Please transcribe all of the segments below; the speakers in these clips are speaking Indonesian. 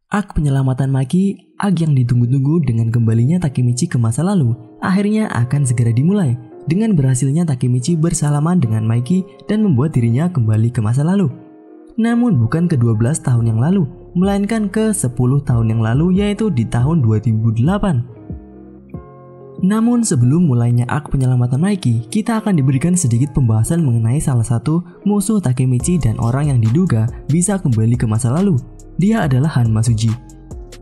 Arc penyelamatan Maki, arc yang ditunggu-tunggu dengan kembalinya Takemichi ke masa lalu, akhirnya akan segera dimulai dengan berhasilnya Takemichi bersalaman dengan Maki dan membuat dirinya kembali ke masa lalu. Namun bukan ke 12 tahun yang lalu, melainkan ke 10 tahun yang lalu, yaitu di tahun 2008. Namun sebelum mulainya arc penyelamatan Maki, kita akan diberikan sedikit pembahasan mengenai salah satu musuh Takemichi dan orang yang diduga bisa kembali ke masa lalu. Dia adalah Hanma Suji.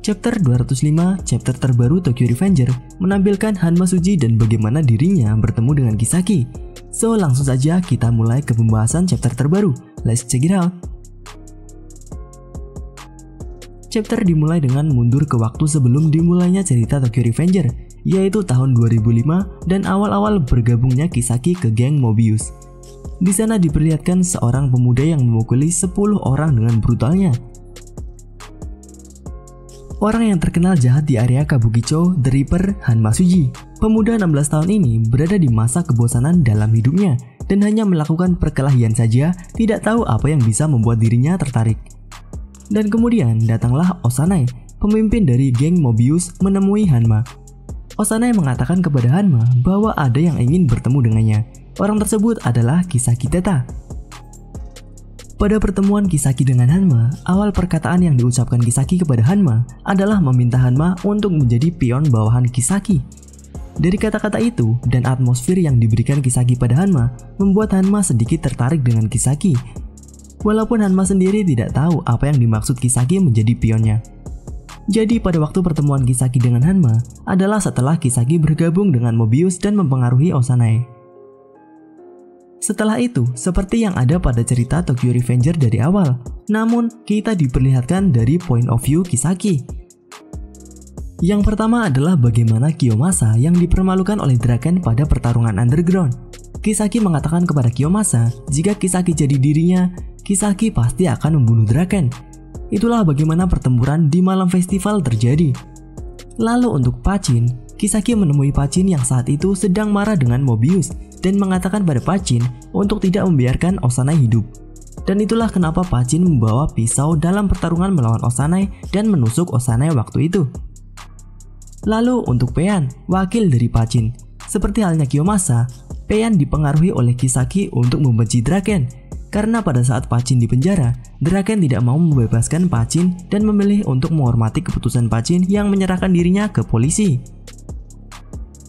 Chapter 205, chapter terbaru Tokyo Revenger, menampilkan Hanma Suji dan bagaimana dirinya bertemu dengan Kisaki. So langsung saja kita mulai ke pembahasan chapter terbaru. Let's check it out. Chapter dimulai dengan mundur ke waktu sebelum dimulainya cerita Tokyo Revenger, yaitu tahun 2005 dan awal-awal bergabungnya Kisaki ke geng Mobius. Di sana diperlihatkan seorang pemuda yang memukuli 10 orang dengan brutalnya. Orang yang terkenal jahat di area Kabukicho, The Reaper, Hanma Suji. Pemuda 16 tahun ini berada di masa kebosanan dalam hidupnya dan hanya melakukan perkelahian saja, tidak tahu apa yang bisa membuat dirinya tertarik. Dan kemudian datanglah Osanai, pemimpin dari geng Mobius, menemui Hanma. Osanai mengatakan kepada Hanma bahwa ada yang ingin bertemu dengannya. Orang tersebut adalah Kisaki Teta. Pada pertemuan Kisaki dengan Hanma, awal perkataan yang diucapkan Kisaki kepada Hanma adalah meminta Hanma untuk menjadi pion bawahan Kisaki. Dari kata-kata itu dan atmosfer yang diberikan Kisaki pada Hanma membuat Hanma sedikit tertarik dengan Kisaki. Walaupun Hanma sendiri tidak tahu apa yang dimaksud Kisaki menjadi pionnya. Jadi pada waktu pertemuan Kisaki dengan Hanma adalah setelah Kisaki bergabung dengan Mobius dan mempengaruhi Osanai. Setelah itu, seperti yang ada pada cerita Tokyo Revenger dari awal, namun kita diperlihatkan dari point of view Kisaki. Yang pertama adalah bagaimana Kiyomasa yang dipermalukan oleh Draken pada pertarungan underground. Kisaki mengatakan kepada Kiyomasa, jika Kisaki jadi dirinya, Kisaki pasti akan membunuh Draken. Itulah bagaimana pertempuran di malam festival terjadi. Lalu untuk Pachin, Kisaki menemui Pachin yang saat itu sedang marah dengan Mobius dan mengatakan pada Pachin untuk tidak membiarkan Osanai hidup. Dan itulah kenapa Pachin membawa pisau dalam pertarungan melawan Osanai dan menusuk Osanai waktu itu. Lalu untuk Peian, wakil dari Pachin. Seperti halnya Kiyomasa, Peian dipengaruhi oleh Kisaki untuk membenci Draken. Karena pada saat Pachin di penjara, Draken tidak mau membebaskan Pachin dan memilih untuk menghormati keputusan Pachin yang menyerahkan dirinya ke polisi.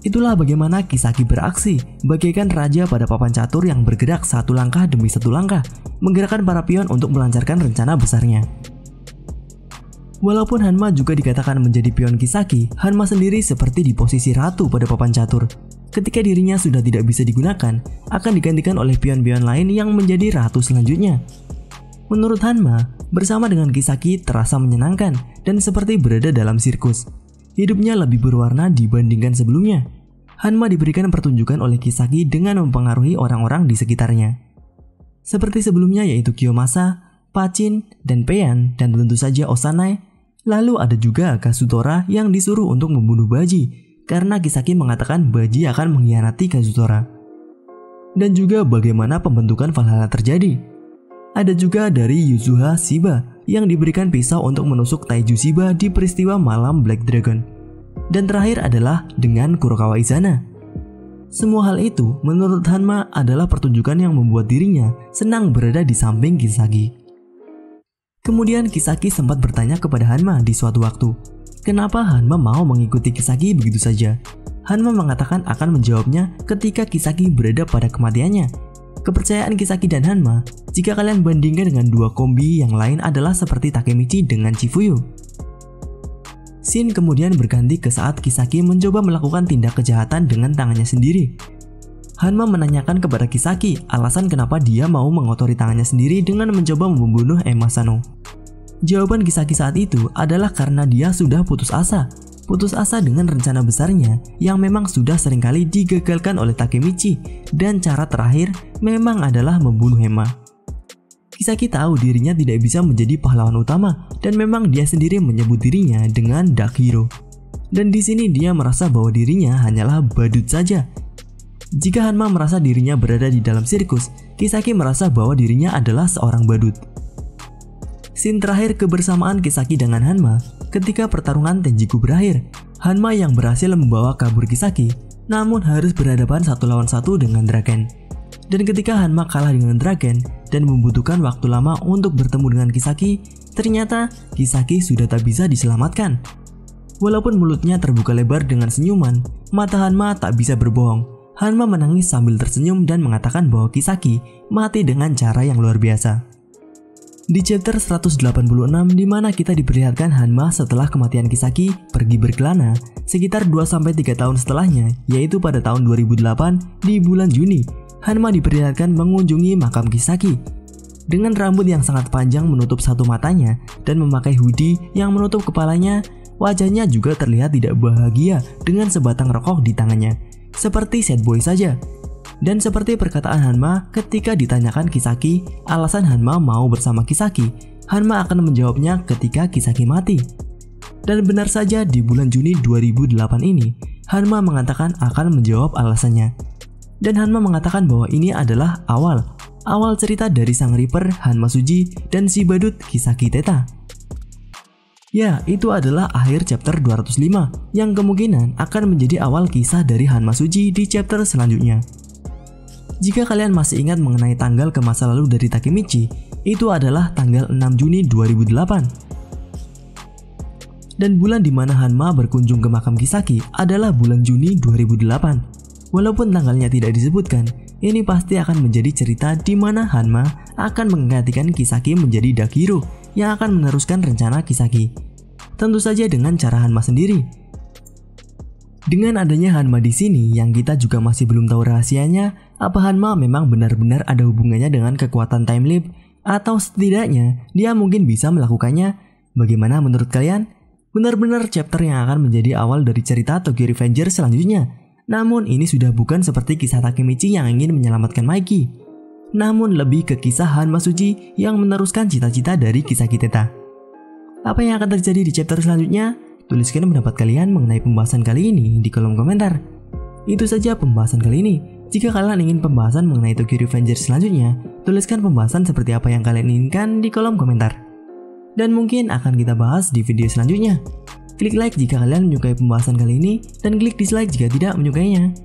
Itulah bagaimana Kisaki beraksi, bagaikan raja pada papan catur yang bergerak satu langkah demi satu langkah, menggerakkan para pion untuk melancarkan rencana besarnya. Walaupun Hanma juga dikatakan menjadi pion Kisaki, Hanma sendiri seperti di posisi ratu pada papan catur. Ketika dirinya sudah tidak bisa digunakan, akan digantikan oleh pion-pion lain yang menjadi ratu selanjutnya. Menurut Hanma, bersama dengan Kisaki terasa menyenangkan dan seperti berada dalam sirkus. Hidupnya lebih berwarna dibandingkan sebelumnya. Hanma diberikan pertunjukan oleh Kisaki dengan mempengaruhi orang-orang di sekitarnya. Seperti sebelumnya yaitu Kiyomasa, Pachin, dan Peian, dan tentu saja Osanai. Lalu ada juga Kazutora yang disuruh untuk membunuh Baji, karena Kisaki mengatakan Baji akan mengkhianati Kazutora. Dan juga bagaimana pembentukan Valhalla terjadi. Ada juga dari Yuzuha Shiba yang diberikan pisau untuk menusuk Taiju Shiba di peristiwa malam Black Dragon. Dan terakhir adalah dengan Kurokawa Izana. Semua hal itu menurut Hanma adalah pertunjukan yang membuat dirinya senang berada di samping Kisaki. Kemudian Kisaki sempat bertanya kepada Hanma di suatu waktu, kenapa Hanma mau mengikuti Kisaki begitu saja? Hanma mengatakan akan menjawabnya ketika Kisaki berada pada kematiannya. Kepercayaan Kisaki dan Hanma, jika kalian bandingkan dengan dua kombi yang lain adalah seperti Takemichi dengan Chifuyu. Scene kemudian berganti ke saat Kisaki mencoba melakukan tindak kejahatan dengan tangannya sendiri. Hanma menanyakan kepada Kisaki alasan kenapa dia mau mengotori tangannya sendiri dengan mencoba membunuh Emma Sano. Jawaban Kisaki saat itu adalah karena dia sudah putus asa dengan rencana besarnya yang memang sudah seringkali digagalkan oleh Takemichi, dan cara terakhir memang adalah membunuh Emma. Kisaki tahu dirinya tidak bisa menjadi pahlawan utama dan memang dia sendiri menyebut dirinya dengan Dark Hero. Dan di sini dia merasa bahwa dirinya hanyalah badut saja. Jika Hanma merasa dirinya berada di dalam sirkus, Kisaki merasa bahwa dirinya adalah seorang badut. Scene terakhir kebersamaan Kisaki dengan Hanma ketika pertarungan Tenjiku berakhir. Hanma yang berhasil membawa kabur Kisaki, namun harus berhadapan 1 lawan 1 dengan Draken. Dan ketika Hanma kalah dengan Draken dan membutuhkan waktu lama untuk bertemu dengan Kisaki, ternyata Kisaki sudah tak bisa diselamatkan. Walaupun mulutnya terbuka lebar dengan senyuman, mata Hanma tak bisa berbohong. Hanma menangis sambil tersenyum dan mengatakan bahwa Kisaki mati dengan cara yang luar biasa. Di chapter 186 di mana kita diperlihatkan Hanma setelah kematian Kisaki pergi berkelana sekitar 2-3 tahun setelahnya, yaitu pada tahun 2008 di bulan Juni, Hanma diperlihatkan mengunjungi makam Kisaki. Dengan rambut yang sangat panjang menutup satu matanya dan memakai hoodie yang menutup kepalanya, wajahnya juga terlihat tidak bahagia dengan sebatang rokok di tangannya. Seperti sad boy saja. Dan seperti perkataan Hanma ketika ditanyakan Kisaki alasan Hanma mau bersama Kisaki, Hanma akan menjawabnya ketika Kisaki mati. Dan benar saja di bulan Juni 2008 ini, Hanma mengatakan akan menjawab alasannya. Dan Hanma mengatakan bahwa ini adalah awal cerita dari sang Reaper Hanma Suji dan si badut Kisaki Teta. Ya, itu adalah akhir chapter 205 yang kemungkinan akan menjadi awal kisah dari Hanma Suji di chapter selanjutnya. Jika kalian masih ingat mengenai tanggal ke masa lalu dari Takemichi, itu adalah tanggal 6 Juni 2008. Dan bulan di mana Hanma berkunjung ke makam Kisaki adalah bulan Juni 2008. Walaupun tanggalnya tidak disebutkan, ini pasti akan menjadi cerita di mana Hanma akan menggantikan Kisaki menjadi Dark Hero yang akan meneruskan rencana Kisaki. Tentu saja dengan cara Hanma sendiri. Dengan adanya Hanma di sini, yang kita juga masih belum tahu rahasianya, apa Hanma memang benar-benar ada hubungannya dengan kekuatan time leap, atau setidaknya dia mungkin bisa melakukannya. Bagaimana menurut kalian? Benar-benar chapter yang akan menjadi awal dari cerita Tokyo Revengers selanjutnya. Namun ini sudah bukan seperti kisah Takemichi yang ingin menyelamatkan Mikey, namun lebih ke kisah Hanma Suji yang meneruskan cita-cita dari Kisaki Teta. Apa yang akan terjadi di chapter selanjutnya? Tuliskan pendapat kalian mengenai pembahasan kali ini di kolom komentar. Itu saja pembahasan kali ini. Jika kalian ingin pembahasan mengenai Tokyo Revengers selanjutnya, tuliskan pembahasan seperti apa yang kalian inginkan di kolom komentar. Dan mungkin akan kita bahas di video selanjutnya. Klik like jika kalian menyukai pembahasan kali ini, dan klik dislike jika tidak menyukainya.